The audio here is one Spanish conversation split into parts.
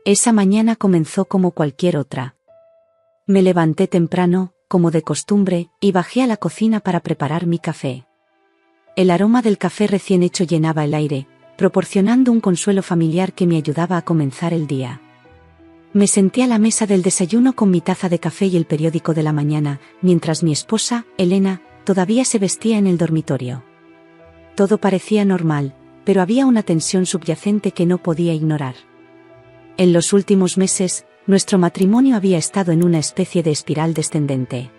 Esa mañana comenzó como cualquier otra. Me levanté temprano, como de costumbre, y bajé a la cocina para preparar mi café. El aroma del café recién hecho llenaba el aire, proporcionando un consuelo familiar que me ayudaba a comenzar el día. Me senté a la mesa del desayuno con mi taza de café y el periódico de la mañana, mientras mi esposa, Elena, todavía se vestía en el dormitorio. Todo parecía normal, pero había una tensión subyacente que no podía ignorar. En los últimos meses, nuestro matrimonio había estado en una especie de espiral descendente.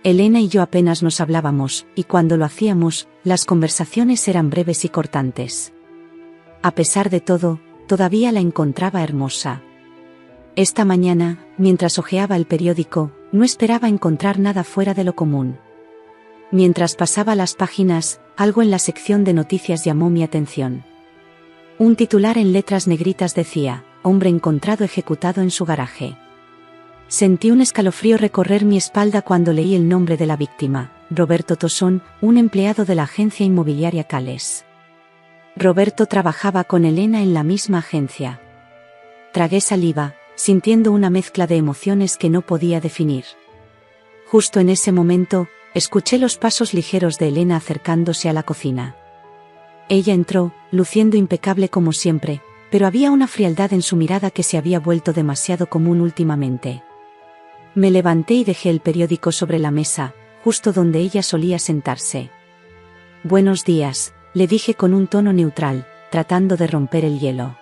Elena y yo apenas nos hablábamos, y cuando lo hacíamos, las conversaciones eran breves y cortantes. A pesar de todo, todavía la encontraba hermosa. Esta mañana, mientras hojeaba el periódico, no esperaba encontrar nada fuera de lo común. Mientras pasaba las páginas, algo en la sección de noticias llamó mi atención. Un titular en letras negritas decía: hombre encontrado ejecutado en su garaje. Sentí un escalofrío recorrer mi espalda cuando leí el nombre de la víctima, Roberto Tosón, un empleado de la agencia inmobiliaria Cales. Roberto trabajaba con Elena en la misma agencia. Tragué saliva, sintiendo una mezcla de emociones que no podía definir. Justo en ese momento, escuché los pasos ligeros de Elena acercándose a la cocina. Ella entró, luciendo impecable como siempre, pero había una frialdad en su mirada que se había vuelto demasiado común últimamente. Me levanté y dejé el periódico sobre la mesa, justo donde ella solía sentarse. «Buenos días», le dije con un tono neutral, tratando de romper el hielo.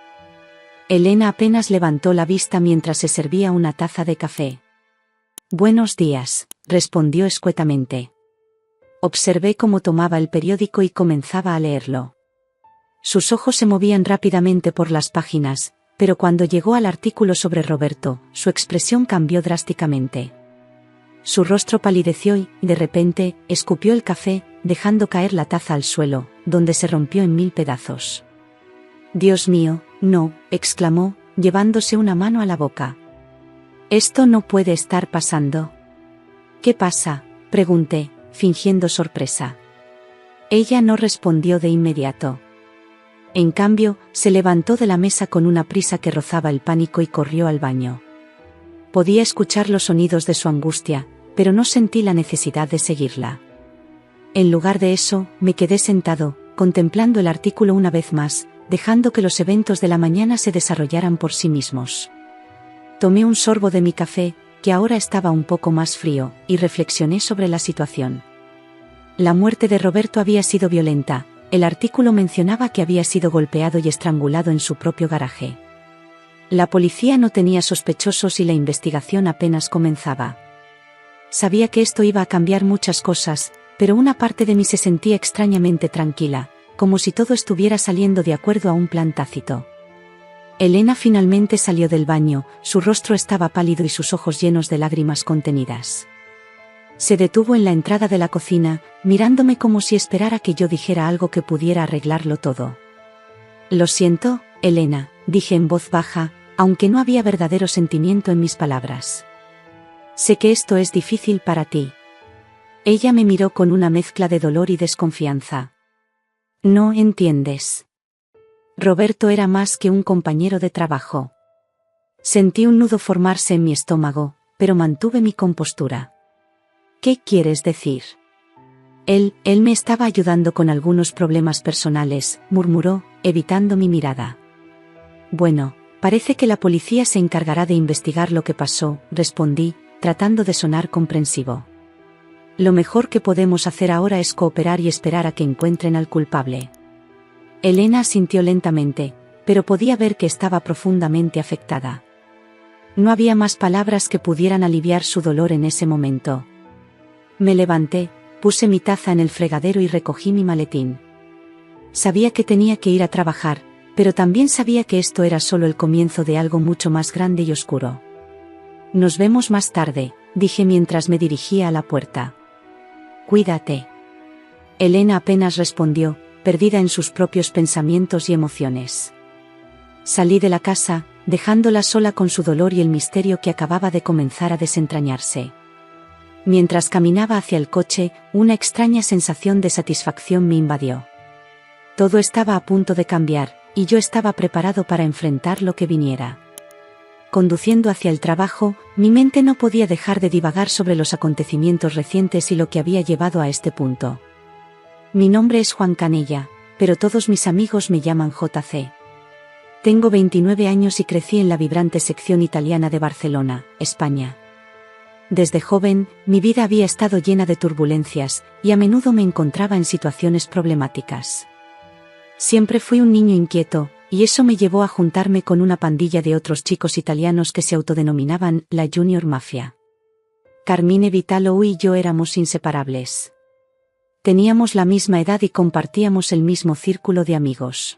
Elena apenas levantó la vista mientras se servía una taza de café. «Buenos días», respondió escuetamente. Observé cómo tomaba el periódico y comenzaba a leerlo. Sus ojos se movían rápidamente por las páginas, pero cuando llegó al artículo sobre Roberto, su expresión cambió drásticamente. Su rostro palideció y, de repente, escupió el café, dejando caer la taza al suelo, donde se rompió en 1000 pedazos. «Dios mío, no», exclamó, llevándose una mano a la boca. «Esto no puede estar pasando». «¿Qué pasa?», pregunté, fingiendo sorpresa. Ella no respondió de inmediato. En cambio, se levantó de la mesa con una prisa que rozaba el pánico y corrió al baño. Podía escuchar los sonidos de su angustia, pero no sentí la necesidad de seguirla. En lugar de eso, me quedé sentado, contemplando el artículo una vez más, dejando que los eventos de la mañana se desarrollaran por sí mismos. Tomé un sorbo de mi café, que ahora estaba un poco más frío, y reflexioné sobre la situación. La muerte de Roberto había sido violenta. El artículo mencionaba que había sido golpeado y estrangulado en su propio garaje. La policía no tenía sospechosos y la investigación apenas comenzaba. Sabía que esto iba a cambiar muchas cosas, pero una parte de mí se sentía extrañamente tranquila, como si todo estuviera saliendo de acuerdo a un plan tácito. Elena finalmente salió del baño, su rostro estaba pálido y sus ojos llenos de lágrimas contenidas. Se detuvo en la entrada de la cocina, mirándome como si esperara que yo dijera algo que pudiera arreglarlo todo. «Lo siento, Elena», dije en voz baja, aunque no había verdadero sentimiento en mis palabras. «Sé que esto es difícil para ti». Ella me miró con una mezcla de dolor y desconfianza. «No entiendes. Roberto era más que un compañero de trabajo». Sentí un nudo formarse en mi estómago, pero mantuve mi compostura. «¿Qué quieres decir?» Él me estaba ayudando con algunos problemas personales», murmuró, evitando mi mirada. «Bueno, parece que la policía se encargará de investigar lo que pasó», respondí, tratando de sonar comprensivo. «Lo mejor que podemos hacer ahora es cooperar y esperar a que encuentren al culpable». Elena asintió lentamente, pero podía ver que estaba profundamente afectada. No había más palabras que pudieran aliviar su dolor en ese momento. Me levanté, puse mi taza en el fregadero y recogí mi maletín. Sabía que tenía que ir a trabajar, pero también sabía que esto era solo el comienzo de algo mucho más grande y oscuro. «Nos vemos más tarde», dije mientras me dirigía a la puerta. «Cuídate». Elena apenas respondió, perdida en sus propios pensamientos y emociones. Salí de la casa, dejándola sola con su dolor y el misterio que acababa de comenzar a desentrañarse. Mientras caminaba hacia el coche, una extraña sensación de satisfacción me invadió. Todo estaba a punto de cambiar, y yo estaba preparado para enfrentar lo que viniera. conduciendo hacia el trabajo, mi mente no podía dejar de divagar sobre los acontecimientos recientes y lo que había llevado a este punto. Mi nombre es Juan Canella, pero todos mis amigos me llaman JC. Tengo 29 años y crecí en la vibrante sección italiana de Barcelona, España. Desde joven, mi vida había estado llena de turbulencias, y a menudo me encontraba en situaciones problemáticas. Siempre fui un niño inquieto, y eso me llevó a juntarme con una pandilla de otros chicos italianos que se autodenominaban la Junior Mafia. Carmine Vitalo y yo éramos inseparables. Teníamos la misma edad y compartíamos el mismo círculo de amigos.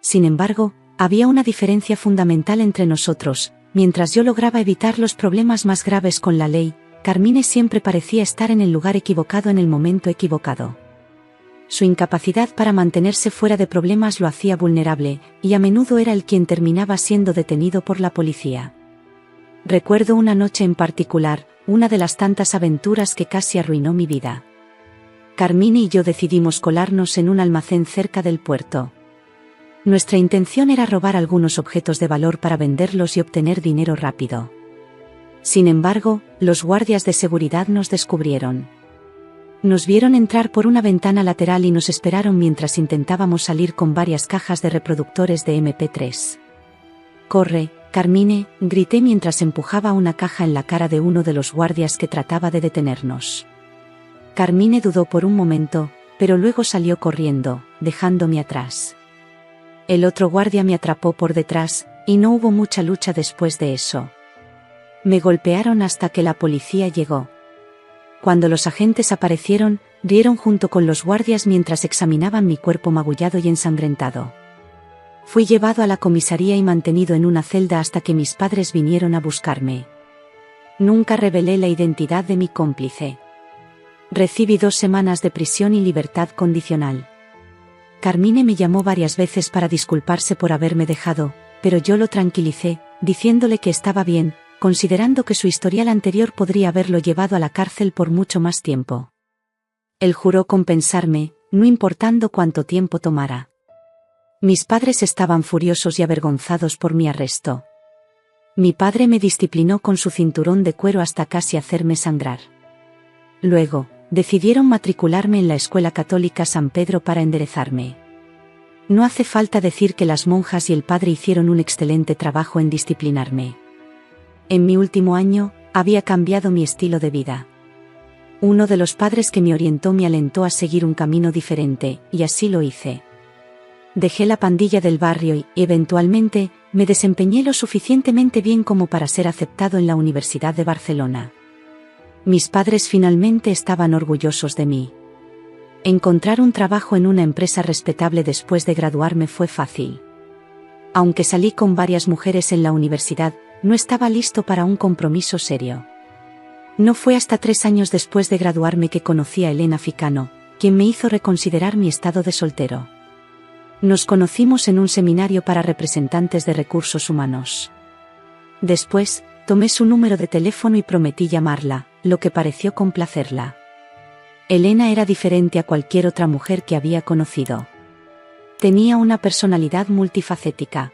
Sin embargo, había una diferencia fundamental entre nosotros. Mientras yo lograba evitar los problemas más graves con la ley, Carmine siempre parecía estar en el lugar equivocado en el momento equivocado. Su incapacidad para mantenerse fuera de problemas lo hacía vulnerable, y a menudo era él quien terminaba siendo detenido por la policía. Recuerdo una noche en particular, una de las tantas aventuras que casi arruinó mi vida. Carmine y yo decidimos colarnos en un almacén cerca del puerto. Nuestra intención era robar algunos objetos de valor para venderlos y obtener dinero rápido. Sin embargo, los guardias de seguridad nos descubrieron. Nos vieron entrar por una ventana lateral y nos esperaron mientras intentábamos salir con varias cajas de reproductores de MP3. «Corre, Carmine», grité mientras empujaba una caja en la cara de uno de los guardias que trataba de detenernos. Carmine dudó por un momento, pero luego salió corriendo, dejándome atrás. El otro guardia me atrapó por detrás, y no hubo mucha lucha después de eso. Me golpearon hasta que la policía llegó. Cuando los agentes aparecieron, rieron junto con los guardias mientras examinaban mi cuerpo magullado y ensangrentado. Fui llevado a la comisaría y mantenido en una celda hasta que mis padres vinieron a buscarme. Nunca revelé la identidad de mi cómplice. Recibí 2 semanas de prisión y libertad condicional. Carmine me llamó varias veces para disculparse por haberme dejado, pero yo lo tranquilicé, diciéndole que estaba bien, considerando que su historial anterior podría haberlo llevado a la cárcel por mucho más tiempo. Él juró compensarme, no importando cuánto tiempo tomara. Mis padres estaban furiosos y avergonzados por mi arresto. Mi padre me disciplinó con su cinturón de cuero hasta casi hacerme sangrar. Luego, decidieron matricularme en la escuela católica San Pedro para enderezarme. No hace falta decir que las monjas y el padre hicieron un excelente trabajo en disciplinarme. En mi último año, había cambiado mi estilo de vida. Uno de los padres que me orientó me alentó a seguir un camino diferente, y así lo hice. Dejé la pandilla del barrio y, eventualmente, me desempeñé lo suficientemente bien como para ser aceptado en la Universidad de Barcelona. Mis padres finalmente estaban orgullosos de mí. Encontrar un trabajo en una empresa respetable después de graduarme fue fácil. Aunque salí con varias mujeres en la universidad, no estaba listo para un compromiso serio. No fue hasta 3 años después de graduarme que conocí a Elena Ficano, quien me hizo reconsiderar mi estado de soltero. Nos conocimos en un seminario para representantes de recursos humanos. Después, tomé su número de teléfono y prometí llamarla, lo que pareció complacerla. Elena era diferente a cualquier otra mujer que había conocido. Tenía una personalidad multifacética.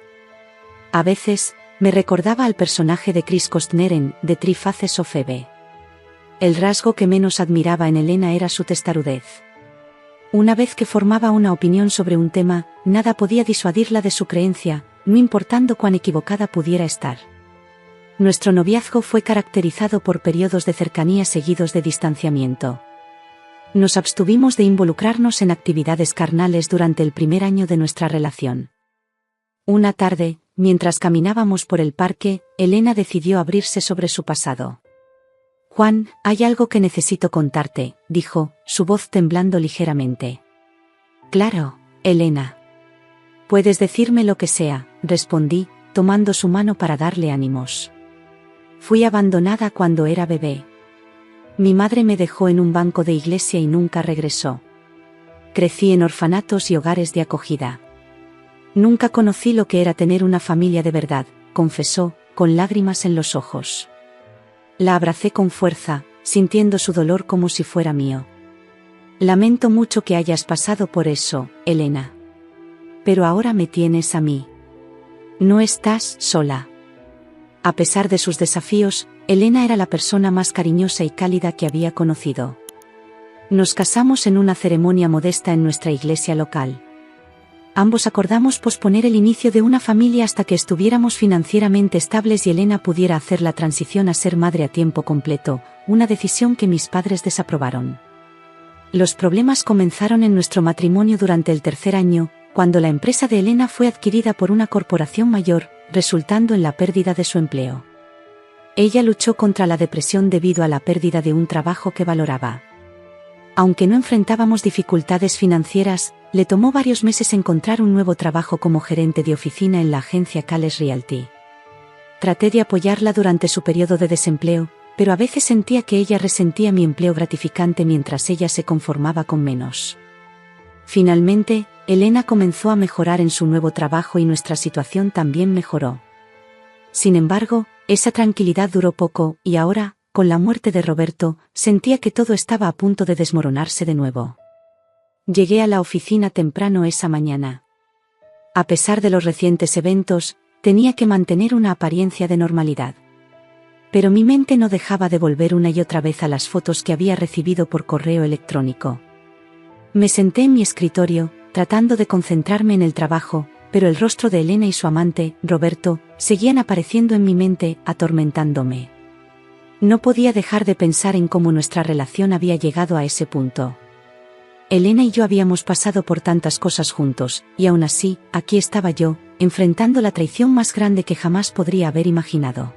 A veces, me recordaba al personaje de Chris Costner en The Three Faces of Eve. El rasgo que menos admiraba en Elena era su testarudez. Una vez que formaba una opinión sobre un tema, nada podía disuadirla de su creencia, no importando cuán equivocada pudiera estar. Nuestro noviazgo fue caracterizado por periodos de cercanía seguidos de distanciamiento. Nos abstuvimos de involucrarnos en actividades carnales durante el primer año de nuestra relación. Una tarde, mientras caminábamos por el parque, Elena decidió abrirse sobre su pasado. «Juan, hay algo que necesito contarte», dijo, su voz temblando ligeramente. «Claro, Elena. Puedes decirme lo que sea», respondí, tomando su mano para darle ánimos. Fui abandonada cuando era bebé. Mi madre me dejó en un banco de iglesia y nunca regresó. Crecí en orfanatos y hogares de acogida. Nunca conocí lo que era tener una familia de verdad, confesó, con lágrimas en los ojos. La abracé con fuerza, sintiendo su dolor como si fuera mío. Lamento mucho que hayas pasado por eso, Elena. Pero ahora me tienes a mí. No estás sola. A pesar de sus desafíos, Elena era la persona más cariñosa y cálida que había conocido. Nos casamos en una ceremonia modesta en nuestra iglesia local. Ambos acordamos posponer el inicio de una familia hasta que estuviéramos financieramente estables y Elena pudiera hacer la transición a ser madre a tiempo completo, una decisión que mis padres desaprobaron. Los problemas comenzaron en nuestro matrimonio durante el tercer año, cuando la empresa de Elena fue adquirida por una corporación mayor, resultando en la pérdida de su empleo. Ella luchó contra la depresión debido a la pérdida de un trabajo que valoraba. Aunque no enfrentábamos dificultades financieras, le tomó varios meses encontrar un nuevo trabajo como gerente de oficina en la agencia Cales Realty. Traté de apoyarla durante su periodo de desempleo, pero a veces sentía que ella resentía mi empleo gratificante mientras ella se conformaba con menos. Finalmente, Elena comenzó a mejorar en su nuevo trabajo y nuestra situación también mejoró. Sin embargo, esa tranquilidad duró poco, y ahora, con la muerte de Roberto, sentía que todo estaba a punto de desmoronarse de nuevo. Llegué a la oficina temprano esa mañana. A pesar de los recientes eventos, tenía que mantener una apariencia de normalidad. Pero mi mente no dejaba de volver una y otra vez a las fotos que había recibido por correo electrónico. Me senté en mi escritorio, tratando de concentrarme en el trabajo, pero el rostro de Elena y su amante, Roberto, seguían apareciendo en mi mente, atormentándome. No podía dejar de pensar en cómo nuestra relación había llegado a ese punto. Elena y yo habíamos pasado por tantas cosas juntos, y aún así, aquí estaba yo, enfrentando la traición más grande que jamás podría haber imaginado.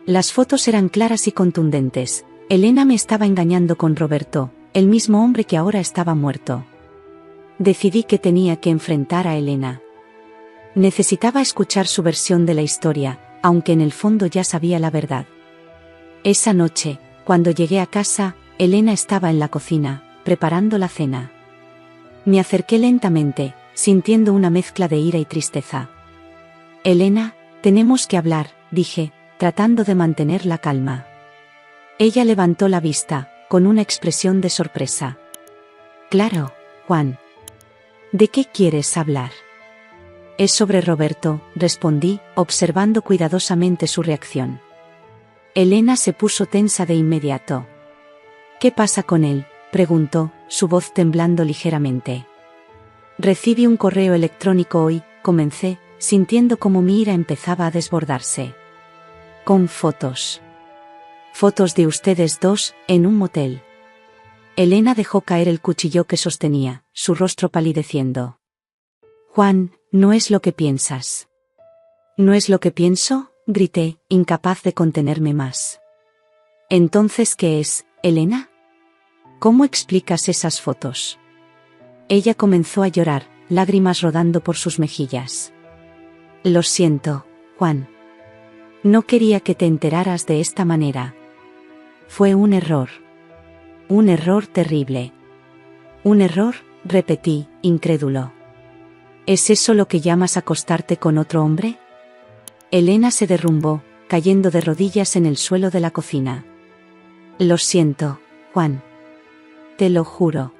Las fotos eran claras y contundentes. Elena me estaba engañando con Roberto, el mismo hombre que ahora estaba muerto. Decidí que tenía que enfrentar a Elena. Necesitaba escuchar su versión de la historia, aunque en el fondo ya sabía la verdad. Esa noche, cuando llegué a casa, Elena estaba en la cocina, preparando la cena. Me acerqué lentamente, sintiendo una mezcla de ira y tristeza. Elena, tenemos que hablar, dije, tratando de mantener la calma. Ella levantó la vista, con una expresión de sorpresa. Claro, Juan. ¿De qué quieres hablar? Es sobre Roberto, respondí, observando cuidadosamente su reacción. Elena se puso tensa de inmediato. ¿Qué pasa con él?, preguntó, su voz temblando ligeramente. Recibí un correo electrónico hoy, comencé, sintiendo como mi ira empezaba a desbordarse. Con fotos. Fotos de ustedes dos, en un motel. Elena dejó caer el cuchillo que sostenía, su rostro palideciendo. Juan, no es lo que piensas. ¿No es lo que pienso?, grité, incapaz de contenerme más. ¿Entonces qué es, Elena? ¿Cómo explicas esas fotos? Ella comenzó a llorar, lágrimas rodando por sus mejillas. Lo siento, Juan. No quería que te enteraras de esta manera. Fue un error. Un error terrible. ¿Un error?, repetí, incrédulo. ¿Es eso lo que llamas acostarte con otro hombre? Elena se derrumbó, cayendo de rodillas en el suelo de la cocina. Lo siento, Juan. Te lo juro.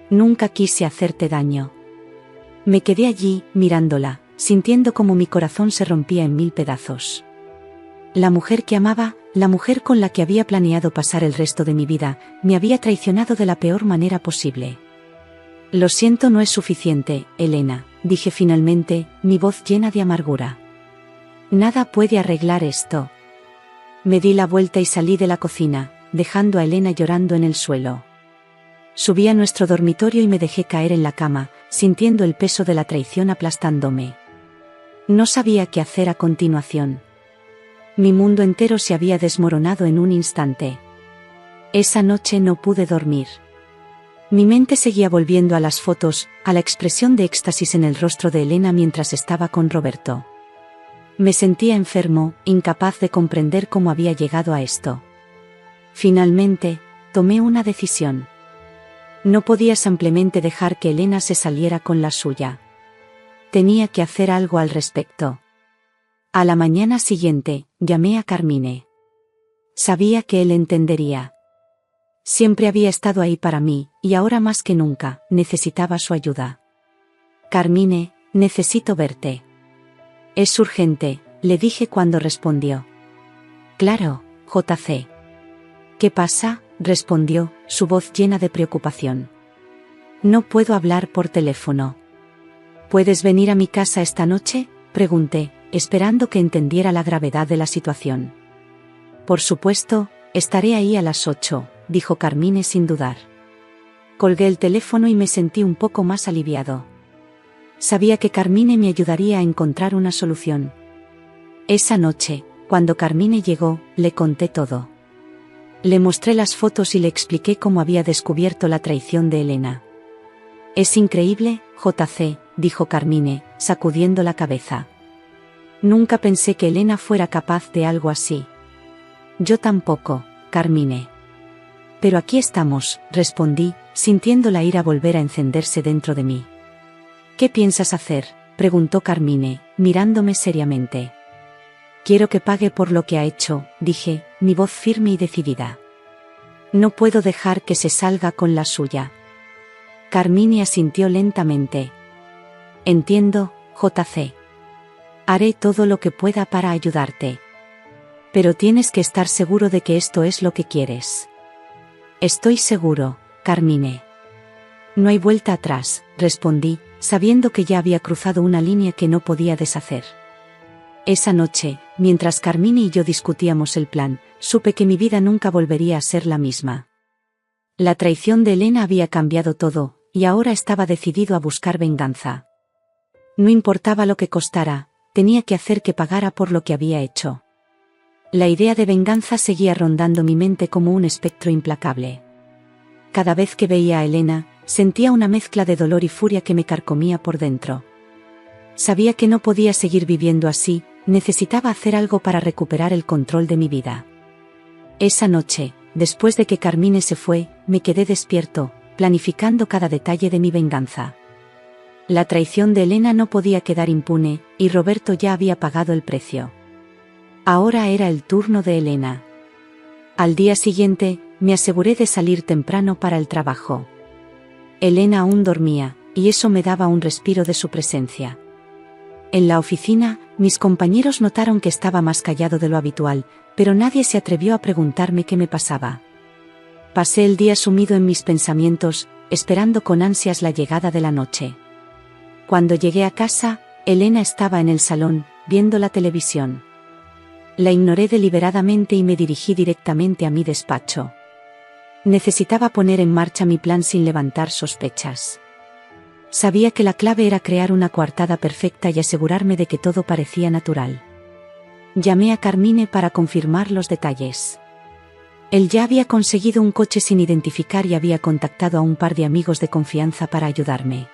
Nunca quise hacerte daño. Me quedé allí, mirándola, sintiendo como mi corazón se rompía en 1000 pedazos. La mujer que amaba, la mujer con la que había planeado pasar el resto de mi vida, me había traicionado de la peor manera posible. Lo siento, no es suficiente, Elena, dije finalmente, mi voz llena de amargura. Nada puede arreglar esto. Me di la vuelta y salí de la cocina, dejando a Elena llorando en el suelo. Subí a nuestro dormitorio y me dejé caer en la cama, sintiendo el peso de la traición aplastándome. No sabía qué hacer a continuación. Mi mundo entero se había desmoronado en un instante. Esa noche no pude dormir. Mi mente seguía volviendo a las fotos, a la expresión de éxtasis en el rostro de Elena mientras estaba con Roberto. Me sentía enfermo, incapaz de comprender cómo había llegado a esto. Finalmente, tomé una decisión. No podía simplemente dejar que Elena se saliera con la suya. Tenía que hacer algo al respecto. A la mañana siguiente, llamé a Carmine. Sabía que él entendería. Siempre había estado ahí para mí, y ahora más que nunca, necesitaba su ayuda. Carmine, necesito verte. Es urgente, le dije cuando respondió. Claro, JC. ¿Qué pasa?, respondió, su voz llena de preocupación. No puedo hablar por teléfono. ¿Puedes venir a mi casa esta noche?, pregunté, esperando que entendiera la gravedad de la situación. Por supuesto, estaré ahí a las 8, dijo Carmine sin dudar. Colgué el teléfono y me sentí un poco más aliviado. Sabía que Carmine me ayudaría a encontrar una solución. Esa noche, cuando Carmine llegó, le conté todo. Le mostré las fotos y le expliqué cómo había descubierto la traición de Elena. Es increíble, JC, dijo Carmine, sacudiendo la cabeza. Nunca pensé que Elena fuera capaz de algo así. Yo tampoco, Carmine. Pero aquí estamos, respondí, sintiendo la ira volver a encenderse dentro de mí. ¿Qué piensas hacer?, preguntó Carmine, mirándome seriamente. Quiero que pague por lo que ha hecho, dije, mi voz firme y decidida. No puedo dejar que se salga con la suya. Carmine asintió lentamente. Entiendo, JC. Haré todo lo que pueda para ayudarte. Pero tienes que estar seguro de que esto es lo que quieres. Estoy seguro, Carmine. No hay vuelta atrás, respondí, sabiendo que ya había cruzado una línea que no podía deshacer. Esa noche, mientras Carmine y yo discutíamos el plan, supe que mi vida nunca volvería a ser la misma. La traición de Elena había cambiado todo, y ahora estaba decidido a buscar venganza. No importaba lo que costara, tenía que hacer que pagara por lo que había hecho. La idea de venganza seguía rondando mi mente como un espectro implacable. Cada vez que veía a Elena, sentía una mezcla de dolor y furia que me carcomía por dentro. Sabía que no podía seguir viviendo así, necesitaba hacer algo para recuperar el control de mi vida. Esa noche, después de que Carmine se fue, me quedé despierto, planificando cada detalle de mi venganza. La traición de Elena no podía quedar impune, y Roberto ya había pagado el precio. Ahora era el turno de Elena. Al día siguiente, me aseguré de salir temprano para el trabajo. Elena aún dormía, y eso me daba un respiro de su presencia. En la oficina, mis compañeros notaron que estaba más callado de lo habitual, pero nadie se atrevió a preguntarme qué me pasaba. Pasé el día sumido en mis pensamientos, esperando con ansias la llegada de la noche. Cuando llegué a casa, Elena estaba en el salón, viendo la televisión. La ignoré deliberadamente y me dirigí directamente a mi despacho. Necesitaba poner en marcha mi plan sin levantar sospechas. Sabía que la clave era crear una coartada perfecta y asegurarme de que todo parecía natural. Llamé a Carmine para confirmar los detalles. Él ya había conseguido un coche sin identificar y había contactado a un par de amigos de confianza para ayudarme.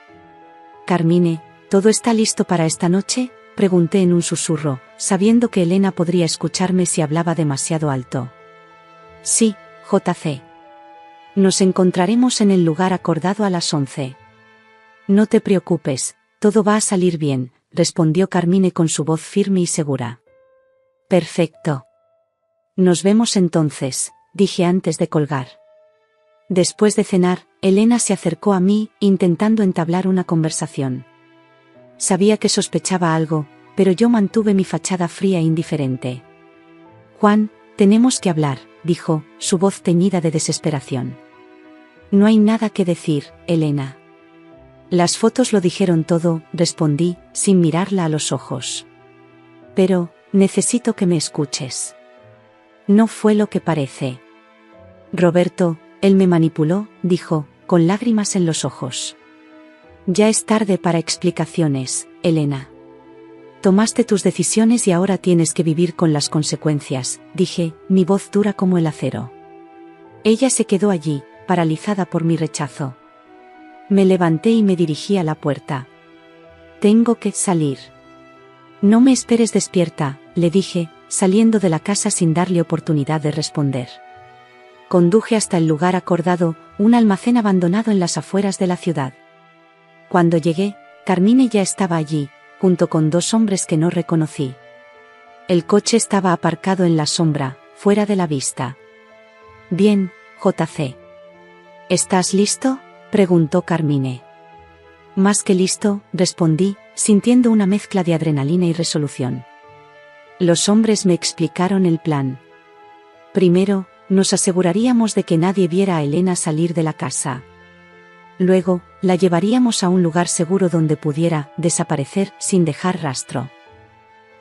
Carmine, ¿todo está listo para esta noche?, pregunté en un susurro, sabiendo que Elena podría escucharme si hablaba demasiado alto. Sí, JC. Nos encontraremos en el lugar acordado a las 11. No te preocupes, todo va a salir bien, respondió Carmine con su voz firme y segura. Perfecto. Nos vemos entonces, dije antes de colgar. Después de cenar, Elena se acercó a mí, intentando entablar una conversación. Sabía que sospechaba algo, pero yo mantuve mi fachada fría e indiferente. Juan, tenemos que hablar, dijo, su voz teñida de desesperación. No hay nada que decir, Elena. Las fotos lo dijeron todo, respondí, sin mirarla a los ojos. Pero, necesito que me escuches. No fue lo que parece. Roberto, él me manipuló, dijo, con lágrimas en los ojos. Ya es tarde para explicaciones, Elena. Tomaste tus decisiones y ahora tienes que vivir con las consecuencias, dije, mi voz dura como el acero. Ella se quedó allí, paralizada por mi rechazo. Me levanté y me dirigí a la puerta. Tengo que salir. No me esperes despierta, le dije, saliendo de la casa sin darle oportunidad de responder. Conduje hasta el lugar acordado, un almacén abandonado en las afueras de la ciudad. Cuando llegué, Carmine ya estaba allí, junto con dos hombres que no reconocí. El coche estaba aparcado en la sombra, fuera de la vista. Bien, JC. ¿Estás listo?, preguntó Carmine. Más que listo, respondí, sintiendo una mezcla de adrenalina y resolución. Los hombres me explicaron el plan. Primero, nos aseguraríamos de que nadie viera a Elena salir de la casa. Luego, la llevaríamos a un lugar seguro donde pudiera desaparecer sin dejar rastro.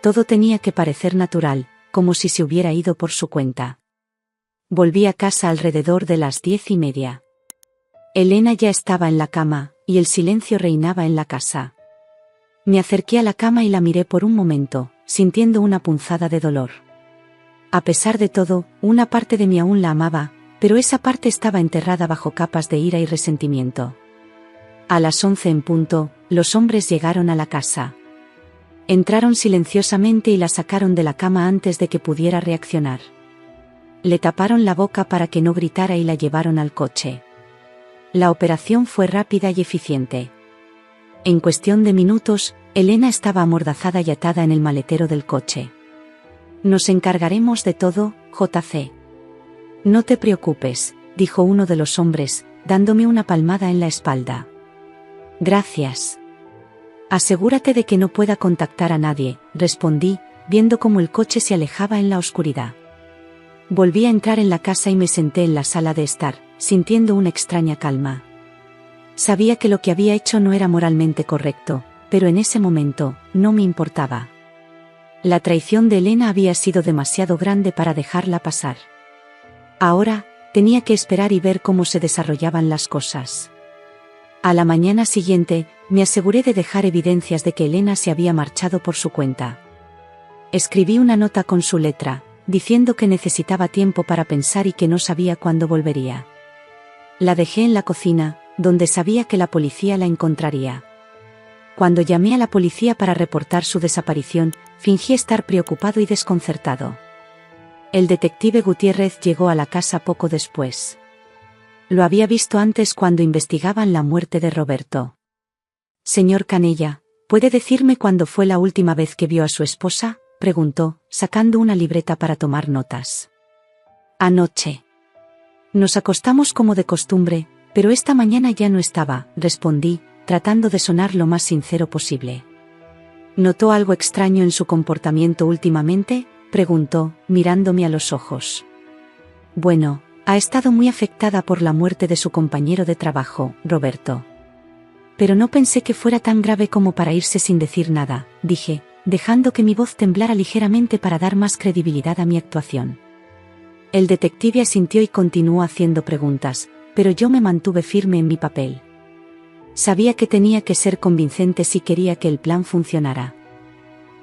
Todo tenía que parecer natural, como si se hubiera ido por su cuenta. Volví a casa alrededor de las 10:30. Elena ya estaba en la cama, y el silencio reinaba en la casa. Me acerqué a la cama y la miré por un momento, sintiendo una punzada de dolor. A pesar de todo, una parte de mí aún la amaba, pero esa parte estaba enterrada bajo capas de ira y resentimiento. A las 11 en punto, los hombres llegaron a la casa. Entraron silenciosamente y la sacaron de la cama antes de que pudiera reaccionar. Le taparon la boca para que no gritara y la llevaron al coche. La operación fue rápida y eficiente. En cuestión de minutos, Elena estaba amordazada y atada en el maletero del coche. Nos encargaremos de todo, JC. No te preocupes, dijo uno de los hombres, dándome una palmada en la espalda. Gracias. Asegúrate de que no pueda contactar a nadie, respondí, viendo cómo el coche se alejaba en la oscuridad. Volví a entrar en la casa y me senté en la sala de estar, sintiendo una extraña calma. Sabía que lo que había hecho no era moralmente correcto, pero en ese momento, no me importaba. La traición de Elena había sido demasiado grande para dejarla pasar. Ahora, tenía que esperar y ver cómo se desarrollaban las cosas. A la mañana siguiente, me aseguré de dejar evidencias de que Elena se había marchado por su cuenta. Escribí una nota con su letra, diciendo que necesitaba tiempo para pensar y que no sabía cuándo volvería. La dejé en la cocina, donde sabía que la policía la encontraría. Cuando llamé a la policía para reportar su desaparición, fingí estar preocupado y desconcertado. El detective Gutiérrez llegó a la casa poco después. Lo había visto antes cuando investigaban la muerte de Roberto. Señor Canella, ¿puede decirme cuándo fue la última vez que vio a su esposa?, preguntó, sacando una libreta para tomar notas. Anoche. Nos acostamos como de costumbre, pero esta mañana ya no estaba, respondí, tratando de sonar lo más sincero posible. ¿Notó algo extraño en su comportamiento últimamente?, preguntó, mirándome a los ojos. Bueno, ha estado muy afectada por la muerte de su compañero de trabajo, Roberto. Pero no pensé que fuera tan grave como para irse sin decir nada, dije, dejando que mi voz temblara ligeramente para dar más credibilidad a mi actuación. El detective asintió y continuó haciendo preguntas, pero yo me mantuve firme en mi papel. Sabía que tenía que ser convincente si quería que el plan funcionara.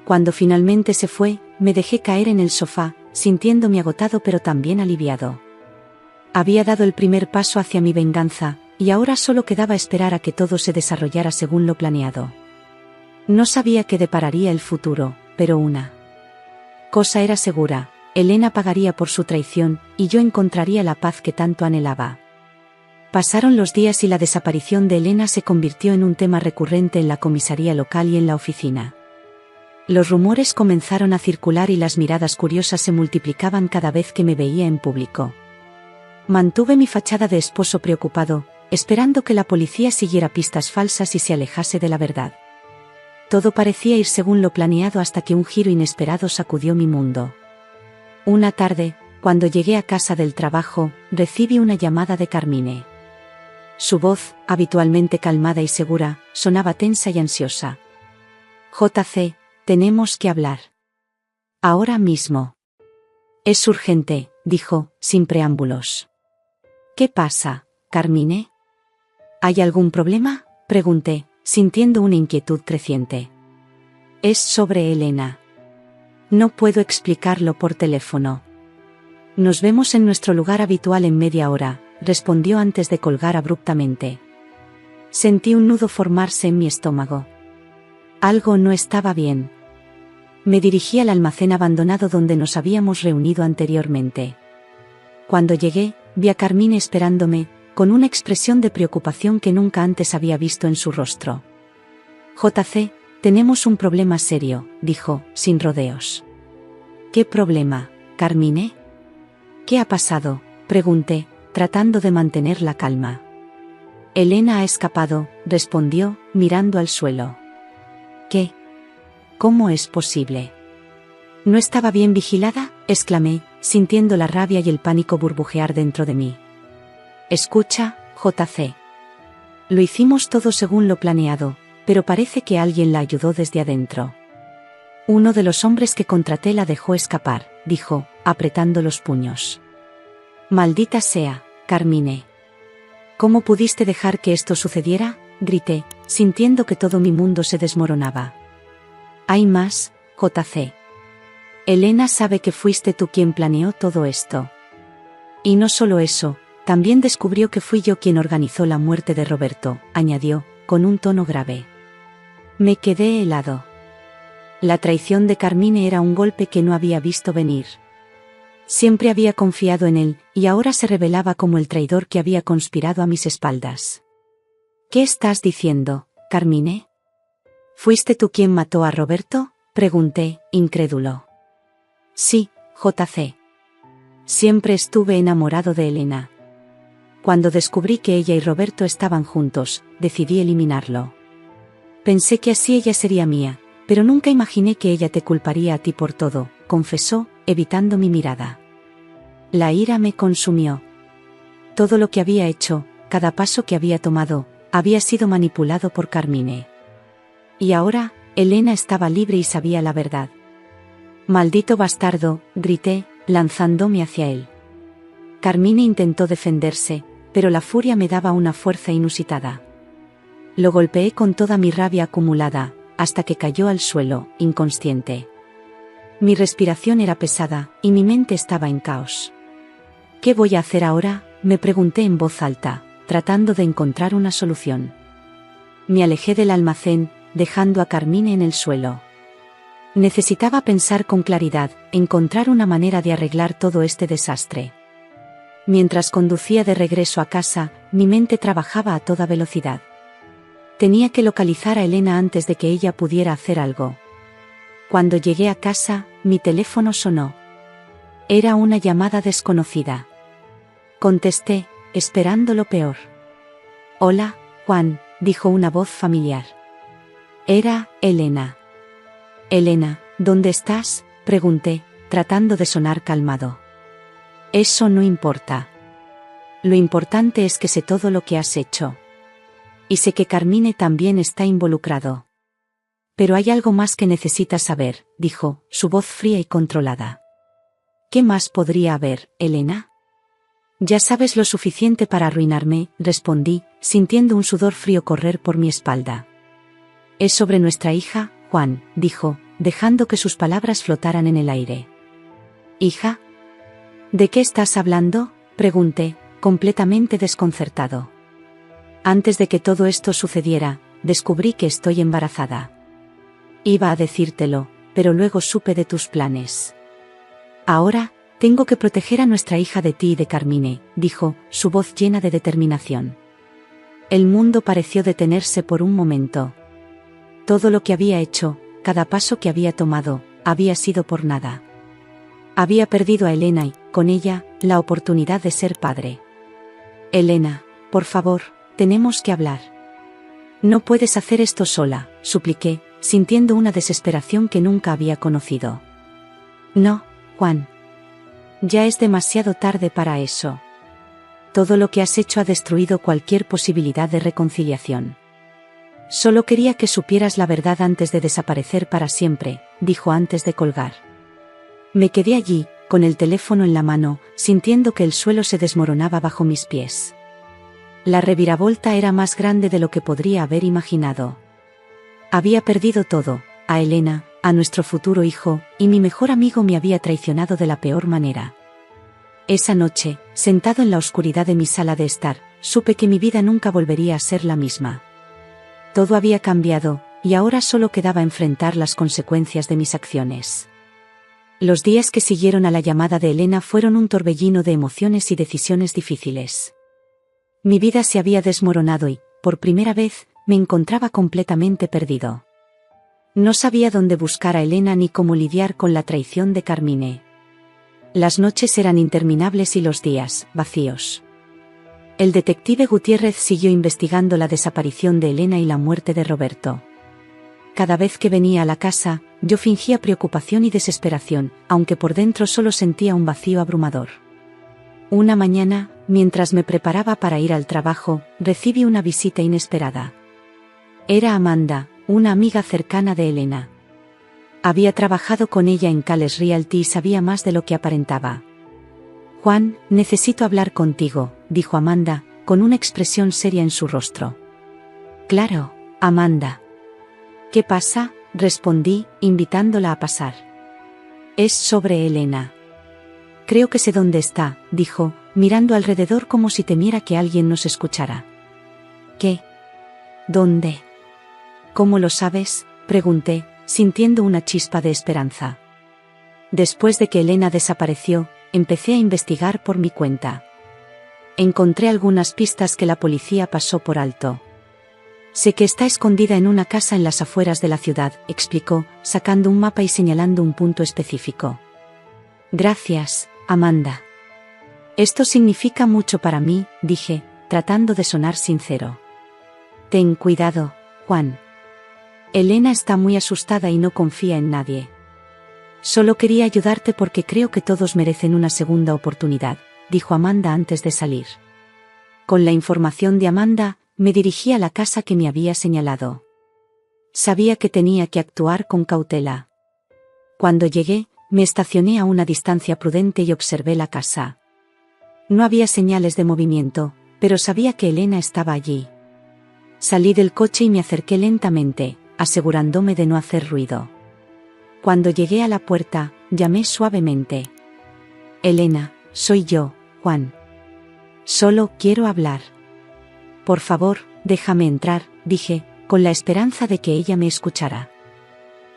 Cuando finalmente se fue, me dejé caer en el sofá, sintiéndome agotado pero también aliviado. Había dado el primer paso hacia mi venganza, y ahora solo quedaba esperar a que todo se desarrollara según lo planeado. No sabía qué depararía el futuro, pero una cosa era segura: Elena pagaría por su traición, y yo encontraría la paz que tanto anhelaba. Pasaron los días y la desaparición de Elena se convirtió en un tema recurrente en la comisaría local y en la oficina. Los rumores comenzaron a circular y las miradas curiosas se multiplicaban cada vez que me veía en público. Mantuve mi fachada de esposo preocupado, esperando que la policía siguiera pistas falsas y se alejase de la verdad. Todo parecía ir según lo planeado hasta que un giro inesperado sacudió mi mundo. Una tarde, cuando llegué a casa del trabajo, recibí una llamada de Carmine. Su voz, habitualmente calmada y segura, sonaba tensa y ansiosa. JC, tenemos que hablar. Ahora mismo. Es urgente, dijo, sin preámbulos. ¿Qué pasa, Carmine? ¿Hay algún problema?, pregunté, sintiendo una inquietud creciente. Es sobre Elena. No puedo explicarlo por teléfono. Nos vemos en nuestro lugar habitual en media hora, respondió antes de colgar abruptamente. Sentí un nudo formarse en mi estómago. Algo no estaba bien. Me dirigí al almacén abandonado donde nos habíamos reunido anteriormente. Cuando llegué, vi a Carmine esperándome, con una expresión de preocupación que nunca antes había visto en su rostro. JC, tenemos un problema serio, dijo, sin rodeos. ¿Qué problema, Carmine? ¿Qué ha pasado?, pregunté, tratando de mantener la calma. Elena ha escapado, respondió, mirando al suelo. ¿Qué? ¿Cómo es posible? ¿No estaba bien vigilada?, exclamé, sintiendo la rabia y el pánico burbujear dentro de mí. Escucha, JC. Lo hicimos todo según lo planeado, pero parece que alguien la ayudó desde adentro. Uno de los hombres que contraté la dejó escapar, dijo, apretando los puños. Maldita sea, Carmine. ¿Cómo pudiste dejar que esto sucediera?, grité, sintiendo que todo mi mundo se desmoronaba. Hay más, JC. Elena sabe que fuiste tú quien planeó todo esto. Y no solo eso, también descubrió que fui yo quien organizó la muerte de Roberto, añadió, con un tono grave. Me quedé helado. La traición de Carmine era un golpe que no había visto venir. Siempre había confiado en él, y ahora se revelaba como el traidor que había conspirado a mis espaldas. ¿Qué estás diciendo, Carmine? ¿Fuiste tú quien mató a Roberto?, pregunté, incrédulo. Sí, JC. Siempre estuve enamorado de Elena. Cuando descubrí que ella y Roberto estaban juntos, decidí eliminarlo. Pensé que así ella sería mía, pero nunca imaginé que ella te culparía a ti por todo, confesó, evitando mi mirada. La ira me consumió. Todo lo que había hecho, cada paso que había tomado, había sido manipulado por Carmine. Y ahora, Elena estaba libre y sabía la verdad. Maldito bastardo, grité, lanzándome hacia él. Carmine intentó defenderse, pero la furia me daba una fuerza inusitada. Lo golpeé con toda mi rabia acumulada, hasta que cayó al suelo, inconsciente. Mi respiración era pesada, y mi mente estaba en caos. ¿Qué voy a hacer ahora?, me pregunté en voz alta, tratando de encontrar una solución. Me alejé del almacén, dejando a Carmine en el suelo. Necesitaba pensar con claridad, encontrar una manera de arreglar todo este desastre. Mientras conducía de regreso a casa, mi mente trabajaba a toda velocidad. Tenía que localizar a Elena antes de que ella pudiera hacer algo. Cuando llegué a casa, mi teléfono sonó. Era una llamada desconocida. Contesté, esperando lo peor. Hola, Juan, dijo una voz familiar. Era Elena. Elena, ¿dónde estás?, pregunté, tratando de sonar calmado. Eso no importa. Lo importante es que sé todo lo que has hecho. Y sé que Carmine también está involucrado. Pero hay algo más que necesitas saber, dijo, su voz fría y controlada. ¿Qué más podría haber, Elena? Ya sabes lo suficiente para arruinarme, respondí, sintiendo un sudor frío correr por mi espalda. Es sobre nuestra hija, Juan, dijo, dejando que sus palabras flotaran en el aire. ¿Hija? ¿De qué estás hablando?, pregunté, completamente desconcertado. Antes de que todo esto sucediera, descubrí que estoy embarazada. Iba a decírtelo, pero luego supe de tus planes. Ahora, tengo que proteger a nuestra hija de ti y de Carmine, dijo, su voz llena de determinación. El mundo pareció detenerse por un momento. Todo lo que había hecho, cada paso que había tomado, había sido por nada. Había perdido a Elena y, con ella, la oportunidad de ser padre. Elena, por favor, tenemos que hablar. No puedes hacer esto sola, supliqué, sintiendo una desesperación que nunca había conocido. No, Juan. Ya es demasiado tarde para eso. Todo lo que has hecho ha destruido cualquier posibilidad de reconciliación. Solo quería que supieras la verdad antes de desaparecer para siempre, dijo antes de colgar. Me quedé allí, con el teléfono en la mano, sintiendo que el suelo se desmoronaba bajo mis pies. La reviravolta era más grande de lo que podría haber imaginado. Había perdido todo, a Elena, a nuestro futuro hijo, y mi mejor amigo me había traicionado de la peor manera. Esa noche, sentado en la oscuridad de mi sala de estar, supe que mi vida nunca volvería a ser la misma. Todo había cambiado, y ahora solo quedaba enfrentar las consecuencias de mis acciones. Los días que siguieron a la llamada de Elena fueron un torbellino de emociones y decisiones difíciles. Mi vida se había desmoronado y, por primera vez, me encontraba completamente perdido. No sabía dónde buscar a Elena ni cómo lidiar con la traición de Carmine. Las noches eran interminables y los días, vacíos. El detective Gutiérrez siguió investigando la desaparición de Elena y la muerte de Roberto. Cada vez que venía a la casa, yo fingía preocupación y desesperación, aunque por dentro solo sentía un vacío abrumador. Una mañana, mientras me preparaba para ir al trabajo, recibí una visita inesperada. Era Amanda, una amiga cercana de Elena. Había trabajado con ella en Cales Realty y sabía más de lo que aparentaba. «Juan, necesito hablar contigo», dijo Amanda, con una expresión seria en su rostro. «Claro, Amanda». «¿Qué pasa?», respondí, invitándola a pasar. «Es sobre Elena». «Creo que sé dónde está», dijo, mirando alrededor como si temiera que alguien nos escuchara. «¿Qué? ¿Dónde?» «¿Cómo lo sabes?», pregunté, sintiendo una chispa de esperanza. Después de que Elena desapareció, empecé a investigar por mi cuenta. Encontré algunas pistas que la policía pasó por alto. «Sé que está escondida en una casa en las afueras de la ciudad», explicó, sacando un mapa y señalando un punto específico. «Gracias, Amanda. Esto significa mucho para mí», dije, tratando de sonar sincero. «Ten cuidado, Juan. Elena está muy asustada y no confía en nadie. Solo quería ayudarte porque creo que todos merecen una segunda oportunidad», dijo Amanda antes de salir. Con la información de Amanda, me dirigí a la casa que me había señalado. Sabía que tenía que actuar con cautela. Cuando llegué, me estacioné a una distancia prudente y observé la casa. No había señales de movimiento, pero sabía que Elena estaba allí. Salí del coche y me acerqué lentamente, asegurándome de no hacer ruido. Cuando llegué a la puerta, llamé suavemente. «Elena, soy yo, Juan. Solo quiero hablar. Por favor, déjame entrar», dije, con la esperanza de que ella me escuchara.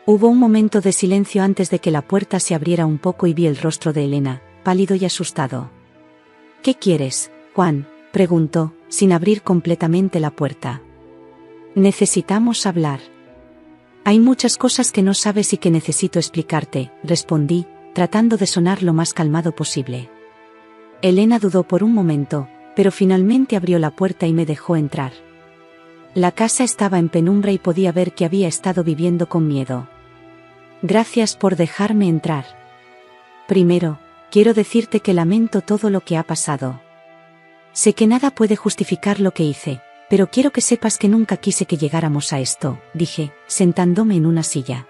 Hubo un momento de silencio antes de que la puerta se abriera un poco y vi el rostro de Elena, pálido y asustado. «¿Qué quieres, Juan?», preguntó, sin abrir completamente la puerta. «Necesitamos hablar». «Hay muchas cosas que no sabes y que necesito explicarte», respondí, tratando de sonar lo más calmado posible. Elena dudó por un momento, pero finalmente abrió la puerta y me dejó entrar. La casa estaba en penumbra y podía ver que había estado viviendo con miedo. «Gracias por dejarme entrar. Primero, quiero decirte que lamento todo lo que ha pasado. Sé que nada puede justificar lo que hice, pero quiero que sepas que nunca quise que llegáramos a esto», dije, sentándome en una silla.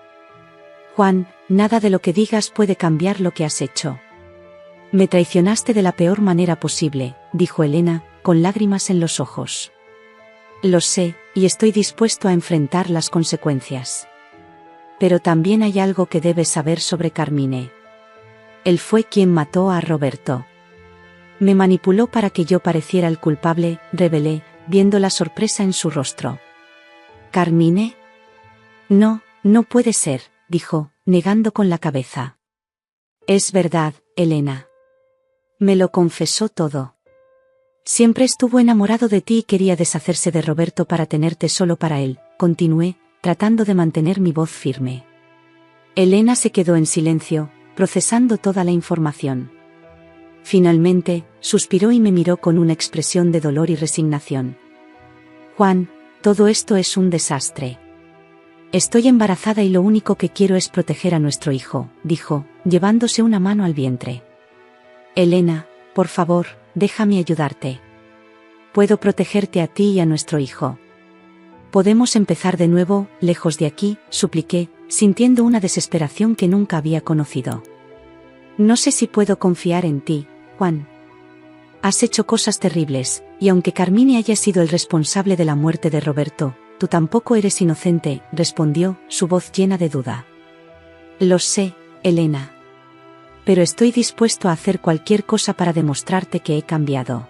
«Juan, nada de lo que digas puede cambiar lo que has hecho. Me traicionaste de la peor manera posible», dijo Elena, con lágrimas en los ojos. «Lo sé, y estoy dispuesto a enfrentar las consecuencias. Pero también hay algo que debes saber sobre Carmine. Él fue quien mató a Roberto. Me manipuló para que yo pareciera el culpable», revelé, viendo la sorpresa en su rostro. «¿Carmine? No, no puede ser», dijo, negando con la cabeza. «Es verdad, Elena. Me lo confesó todo. Siempre estuvo enamorado de ti y quería deshacerse de Roberto para tenerte solo para él», continué, tratando de mantener mi voz firme. Elena se quedó en silencio, procesando toda la información. Finalmente, suspiró y me miró con una expresión de dolor y resignación. «Juan, todo esto es un desastre. Estoy embarazada y lo único que quiero es proteger a nuestro hijo», dijo, llevándose una mano al vientre. «Elena, por favor, déjame ayudarte. Puedo protegerte a ti y a nuestro hijo. Podemos empezar de nuevo, lejos de aquí», supliqué, sintiendo una desesperación que nunca había conocido. «No sé si puedo confiar en ti, Juan. Has hecho cosas terribles, y aunque Carmine haya sido el responsable de la muerte de Roberto, tú tampoco eres inocente», respondió, su voz llena de duda. «Lo sé, Elena. Pero estoy dispuesto a hacer cualquier cosa para demostrarte que he cambiado.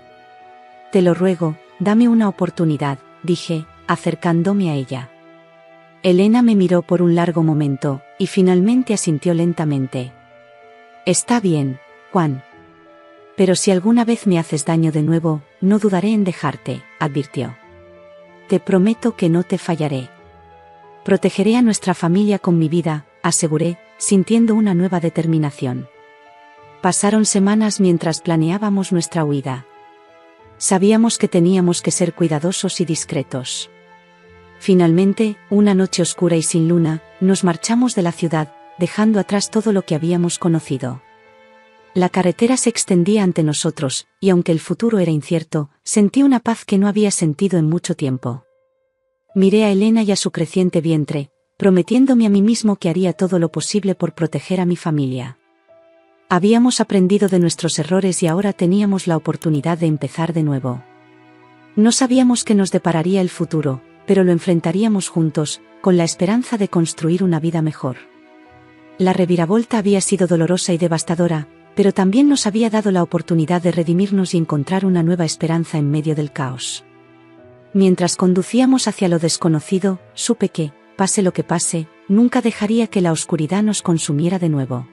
Te lo ruego, dame una oportunidad», dije, acercándome a ella. Elena me miró por un largo momento, y finalmente asintió lentamente. «Está bien, Juan. Pero si alguna vez me haces daño de nuevo, no dudaré en dejarte», advirtió. «Te prometo que no te fallaré. Protegeré a nuestra familia con mi vida», aseguré, sintiendo una nueva determinación. Pasaron semanas mientras planeábamos nuestra huida. Sabíamos que teníamos que ser cuidadosos y discretos. Finalmente, una noche oscura y sin luna, nos marchamos de la ciudad, dejando atrás todo lo que habíamos conocido. La carretera se extendía ante nosotros, y aunque el futuro era incierto, sentí una paz que no había sentido en mucho tiempo. Miré a Elena y a su creciente vientre, prometiéndome a mí mismo que haría todo lo posible por proteger a mi familia. Habíamos aprendido de nuestros errores y ahora teníamos la oportunidad de empezar de nuevo. No sabíamos qué nos depararía el futuro, pero lo enfrentaríamos juntos, con la esperanza de construir una vida mejor. La reviravolta había sido dolorosa y devastadora, pero también nos había dado la oportunidad de redimirnos y encontrar una nueva esperanza en medio del caos. Mientras conducíamos hacia lo desconocido, supe que, pase lo que pase, nunca dejaría que la oscuridad nos consumiera de nuevo.